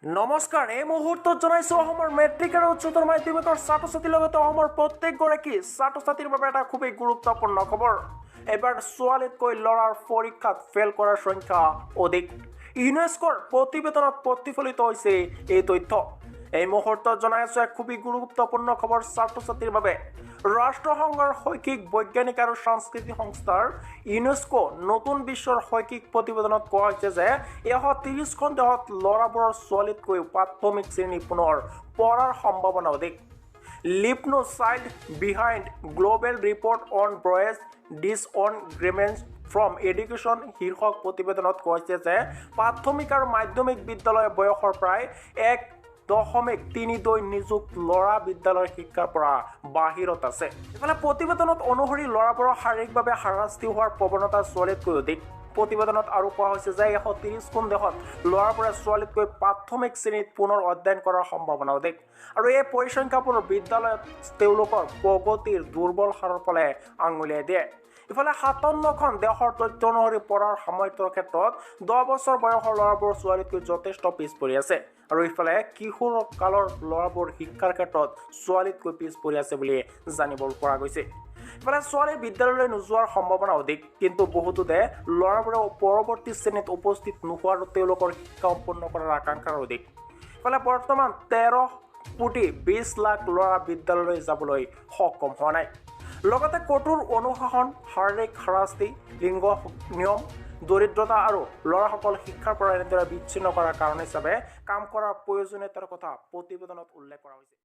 নমস্কাৰ এই মুহূৰ্তত জনাইছো অসমৰ মেট্ৰিক আৰু উচ্চতৰ মাধ্যমিকৰ ছাত্ৰ ছাত্ৰীৰ লগতে অসমৰ প্ৰত্যেকগৰাকী ছাত্ৰ ছাত্ৰীৰ বাবে এটা খুবেই গুৰুত্বপূৰ্ণ খবৰ। এবাৰ ছোৱালীতকৈ ল'ৰাৰ পৰীক্ষাত ফেল কৰাৰ সংখ্যা অধিক। ইউনেস্কোৰ প্ৰতিবেদনত প্ৰতিফলিত হৈছে এই তথ্য। এই মুহূৰ্তত জনাই আছো এক খুবেই গুৰুত্বপূৰ্ণ খবৰ ছাত্ৰ ছাত্ৰীৰ বাবে। ৰাষ্ট্ৰসংঘৰ শৈক্ষিক বৈজ্ঞানিক আৰু সাংস্কৃতিক সংস্থাৰ ইউনেস্কো নতুন বিশ্বৰ শৈক্ষিক প্ৰতিবেদনত কোৱা হৈছে যে 130খন দেশত ল'ৰাবোৰৰ ছোৱালীতকৈ প্ৰাথমিক শ্ৰেণী পুনৰ পঢ়াৰ সম্ভাৱনা অধিক। Leave no child behind global report on boys disengagements from education শীৰ্ষক প্ৰতিবেদনত কোৱা হৈছে যে প্ৰাথমিক আৰু মাধ্যমিক বিদ্যালয় বয়সৰ প্ৰায় 1.32 নিযুত ল'ৰা বিদ্যালয়ৰ শিক্ষাৰ পৰা বাহিৰত আছে। ইফালে প্ৰতিবেদনত অনুসৰি ল'ৰাবোৰৰ শাৰীৰিকভাৱে হাৰাশাস্তি হোৱাৰ প্ৰৱণতা ছোৱালীতকৈ অধিক। প্ৰতিবেদনত আৰু কোৱা হৈছে যে 130খন দেশত ল'ৰাবোৰে ছোৱালীতকৈ প্ৰাথমিক শ্ৰেণীত পুনৰ অধ্যয়ন কৰাৰ সম্ভাৱনা অধিক। আৰু এই পৰিসংখ্যাবোৰ বিদ্যালয়ত তেওঁলোকৰ প্ৰগতিৰ দুৰ্বল হাৰৰ ফালে আঙুলিয়াই দিয়ে। ইফালে 57খন দেশৰ তথ্য অনুসৰি পঢ়াৰ সামৰ্থ্যৰ ক্ষেত্ৰত 10 বছৰ বয়সৰ ল'ৰাবোৰ ছোৱালীতকৈ যথেষ্ট পিছ পৰি আছে। আৰু ইফালে কিশোৰ কালৰ ল'ৰাবোৰ শিক্ষাৰ ক্ষেত্ৰত ছোৱালীতকৈ পিছ পৰি আছে বুলি জানিব পৰা গৈছে। ইফালে ছোৱালী বিদ্যালয়লৈ নোযোৱাৰ সম্ভাৱনা অধিক, কিন্তু বহুতোতে ল'ৰাবোৰে পৰৱৰ্তী শ্ৰেণীত উপস্থিত নোহোৱা আৰু তেওঁলোকৰ শিক্ষা সম্পূৰ্ণ কৰাৰ আকাংক্ষা অধিক। ইফালে বৰ্তমান 13.20 কোটি ল'ৰা বিদ্যালয়লৈ যাবলৈ সক্ষম হোৱা নাই। লগতে কঠোৰ অনুশাসন, শাৰীৰিক হাৰাশাস্তি, লিংগ নিয়ম, দৰিদ্ৰতা আৰু ল'ৰাসকল শিক্ষাৰ পৰা এনেদৰে বিচ্ছিন্ন কৰাৰ কাৰণ হিচাপে কাম কৰাৰ প্ৰয়োজনীয়তাৰ কথা প্ৰতিবেদনত উল্লেখ কৰা হৈছে।